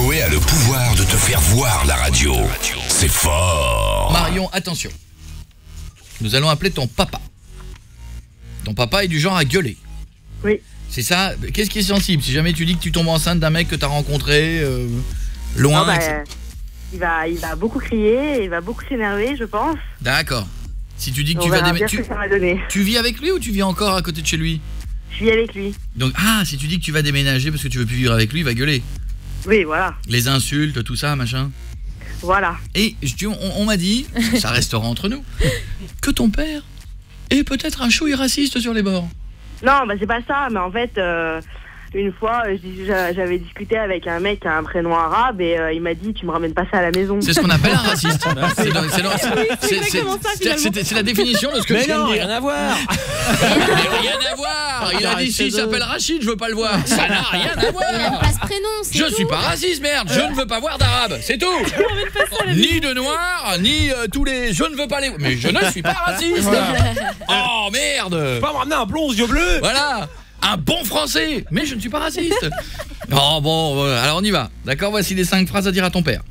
Coé a le pouvoir de te faire voir la radio. C'est fort. Marion, attention. Nous allons appeler ton papa. Ton papa est du genre à gueuler. Oui. C'est ça. Qu'est-ce qui est sensible? Si jamais tu dis que tu tombes enceinte d'un mec que tu as rencontré loin. Il va beaucoup crier, il va beaucoup s'énerver, je pense. D'accord. Si tu dis que tu vas déménager, tu vis avec lui ou tu vis encore à côté de chez lui? Je vis avec lui. Donc si tu dis que tu vas déménager parce que tu veux plus vivre avec lui, il va gueuler. Oui, voilà. Les insultes, tout ça, machin. Voilà. Et on m'a dit, ça restera entre nous, que ton père est peut-être un chouï raciste sur les bords. Non, c'est pas ça, mais en fait, une fois, j'avais discuté avec un mec qui a un prénom arabe et il m'a dit, tu me ramènes pas ça à la maison. C'est ce qu'on appelle un raciste. C'est la définition de ce que mais tu viens de dire. Rien à voir. Mais rien à voir. Il a dit si, il s'appelle Rachid, je veux pas le voir. Ça n'a rien à voir. Il n'aime pas ce prénom, c'est Je tout. suis pas raciste, merde. Je ne veux pas voir d'arabe, c'est tout. Ni de noir, ni tous les... Je ne veux pas les... Mais je ne suis pas raciste. Oh merde. Tu peux me ramener un blond aux yeux bleus. Voilà. Un bon français. Mais je ne suis pas raciste. Oh bon, alors on y va. D'accord, voici les 5 phrases à dire à ton père.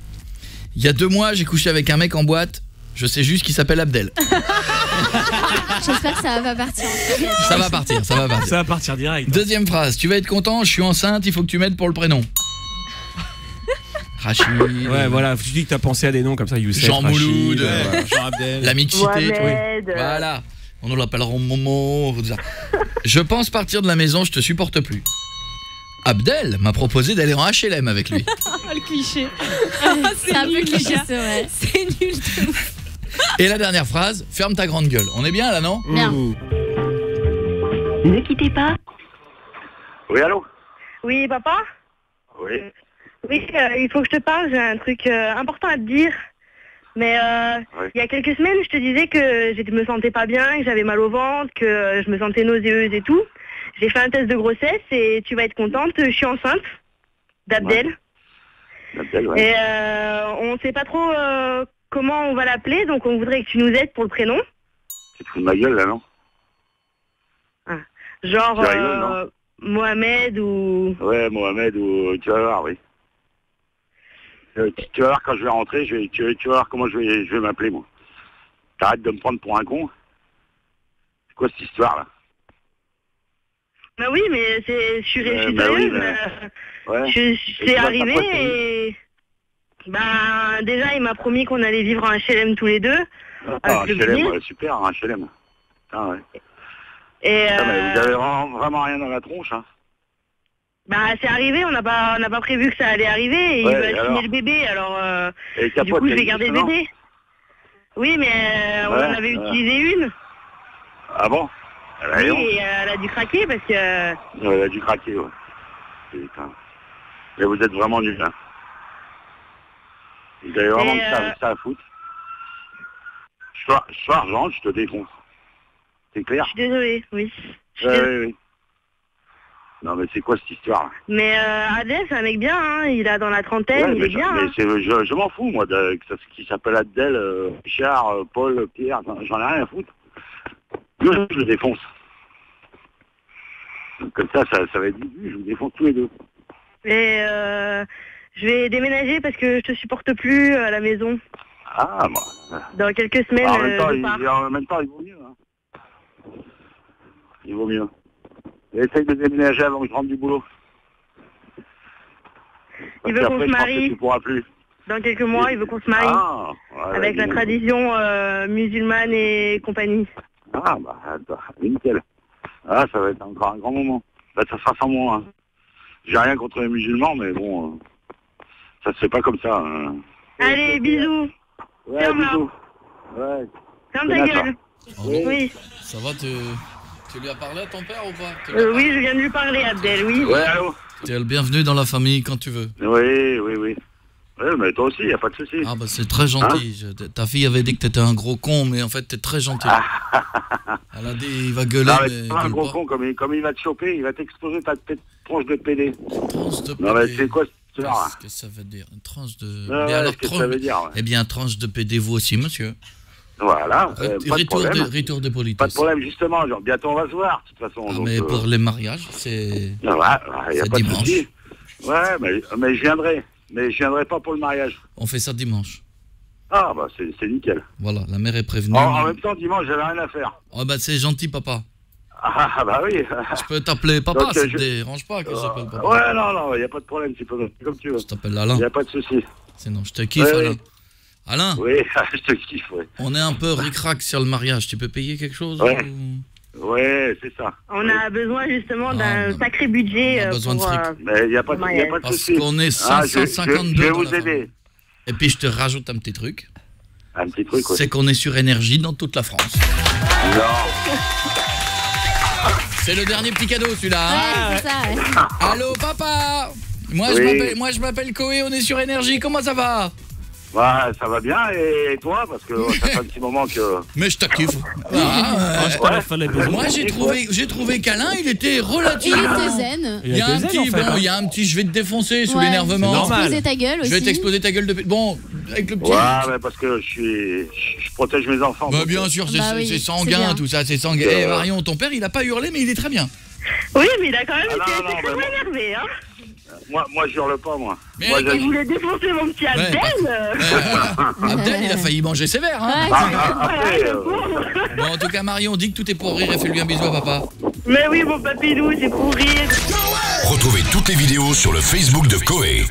Il y a 2 mois, j'ai couché avec un mec en boîte. Je sais juste qu'il s'appelle Abdel. J'espère que ça va pas partir. Ça va partir, ça va partir. Ça va partir direct. Deuxième phrase, tu vas être content, je suis enceinte, il faut que tu m'aides pour le prénom. Rachid. Ouais, voilà, tu dis que t'as pensé à des noms comme ça, Youssef, Jean Mouloud, Jean Abdel. la mixité. Mohamed, Voilà. On nous l'appellera Momo. Tout ça. Je pense partir de la maison, je te supporte plus. Abdel m'a proposé d'aller en HLM avec lui. Oh, le cliché. C'est un peu cliché, c'est vrai. C'est nul. Et la dernière phrase, ferme ta grande gueule. On est bien là, non? Bien. Ne quittez pas. Oui, allô? Oui, papa? Oui. Oui, il faut que je te parle, j'ai un truc important à te dire. Mais il y a quelques semaines, je te disais que je me sentais pas bien, que j'avais mal au ventre, que je me sentais nauséeuse et tout. J'ai fait un test de grossesse et tu vas être contente, je suis enceinte d'Abdel. Ouais. Abdel, ouais. Et on sait pas trop comment on va l'appeler, donc on voudrait que tu nous aides pour le prénom. Tu te fous de ma gueule, là, non? Genre Tu rigoles, non? Mohamed ou... Ouais, Mohamed ou... Tu vas voir, oui. Tu vas voir quand je vais rentrer, tu vas voir comment je vais m'appeler, moi. T'arrêtes de me prendre pour un con? C'est quoi cette histoire, là? Bah oui, mais je suis sérieuse. Ouais. C'est arrivé et... Ben, déjà, il m'a promis qu'on allait vivre en HLM tous les deux. Ah, HLM, ouais, super, un HLM. Ah, ouais. Et mais vous avez vraiment rien dans la tronche, hein? Bah, c'est arrivé, on n'a pas prévu que ça allait arriver et Ouais, il va et signer alors le bébé, alors et du coup, je vais garder le bébé. Oui, mais on en avait utilisé une. Ah bon? Oui, et elle a dû craquer parce que... Elle a dû craquer, ouais. Putain. Mais vous êtes vraiment nuls, hein. Vous avez vraiment ça à foutre. Soir, Jean, je te défonce. C'est clair? Je suis désolée, oui. Oui. Non, mais c'est quoi cette histoire-là? Mais Adèle, c'est un mec bien, hein. Il a dans la trentaine, il est bien. Mais je m'en fous, moi, qui s'appelle Adèle, Richard, Paul, Pierre, j'en ai rien à foutre. Je le défonce. Comme ça va être dit, je vous défonce tous les deux. Et je vais déménager parce que je te supporte plus à la maison. Ah, moi. Dans quelques semaines, en même temps, je pars. en même temps, il vaut mieux. Hein. Il vaut mieux. Essaye de déménager avant que je rentre du boulot. Il veut qu'on se marie. Tu pourras plus. Dans quelques mois, il veut qu'on se marie. Ah, ouais, avec la tradition musulmane et compagnie. Ah, nickel. Ah, ça va être encore un grand moment. Bah, ça sera sans moi. Hein. J'ai rien contre les musulmans, mais bon, ça se fait pas comme ça. Hein. Allez, bisous. Ouais, bisous. Ouais. Ferme ta gueule. Oui. Ça va, tu lui as parlé à ton père ou pas? Oui, je viens de lui parler, Abdel, oui. Ouais, allô? Tu es le bienvenu dans la famille quand tu veux. Oui. Ouais, mais toi aussi, y a pas de souci. Ah bah c'est très gentil. Hein? Ta fille avait dit que t'étais un gros con, mais en fait t'es très gentil. Elle a dit il va gueuler, non, mais pas un gros con, comme il va te choper, il va t'exploser ta tronche de PD. Tranche de PD. Non mais c'est quoi cette histoire? Qu'est-ce que ça veut dire? Une tranche de... Ouais, alors, qu'est-ce que ça veut dire? Eh bien, tranche de PD, vous aussi, monsieur. Voilà, pas de problème. Retour de politesse. Pas de problème, justement, genre, bientôt on va se voir, de toute façon. Ah, donc, mais pour les mariages, c'est... Ouais, y a pas de dimanche. souci. Ouais, mais je viendrai. Mais je viendrai pas pour le mariage. On fait ça dimanche. Ah, bah, c'est nickel. Voilà, la mère est prévenue. En même temps, dimanche, j'avais rien à faire. Oh, bah, c'est gentil, papa. Ah, bah oui. Je peux t'appeler papa, Donc, ça te dérange pas que je t'appelle papa. Ouais, non, il n'y a pas de problème, tu peux m'appeler comme tu veux. Je t'appelle Alain. Il n'y a pas de souci. Sinon, je te kiffe, Ouais, Alain. oui. Alain, Oui, je te kiffe, ouais. on est un peu ric-rac sur le mariage. Tu peux payer quelque chose Ouais. ou... Ouais, c'est ça. On a besoin justement d'un non. sacré budget On a besoin de pour... fric. Mais il n'y a pas de Parce souci. qu'on est Ah, je 552 vais dans vous la famille. aider. Et puis, je te rajoute un petit truc. Un petit truc, ouais. C'est qu'on est sur énergie dans toute la France. Non. C'est le dernier petit cadeau, celui-là. hein. Ouais, c'est ça, ouais. Allô, papa. Moi, Oui. je m'appelle Koé, on est sur énergie. Comment ça va? Ouais, ça va bien, et toi? Parce que ça fait un petit moment que... Mais je te kiffe. Moi, j'ai trouvé qu'Alain, il était Il relativement... était zen. Il y a un petit, bon, il y a un petit, je vais te défoncer sous Ouais. l'énervement. C'est normal. Exposer ta gueule aussi. Je vais t'exploser ta gueule de... Bon, avec le petit... Ouais, mais parce que je protège mes enfants. Bah donc, bien sûr, c'est Bah oui, c'est c'est sanguin, bien. tout ça, c'est sanguin. Eh Marion, ton père, il a pas hurlé, mais il est très bien. Oui, mais il a quand même Ah, été non, très mais énervé, hein. Moi, je hurle pas, moi. Mais Moi, avec- Il voulait défoncer mon petit Abdel. Abdel, il a failli manger sévère, hein. Ouais, Après, le pauvre. Bon, en tout cas, Marion, dis que tout est pour rire et fais-lui un bisou à papa. Mais oui, mon papilou, c'est pour rire. Retrouvez toutes les vidéos sur le Facebook de Koé.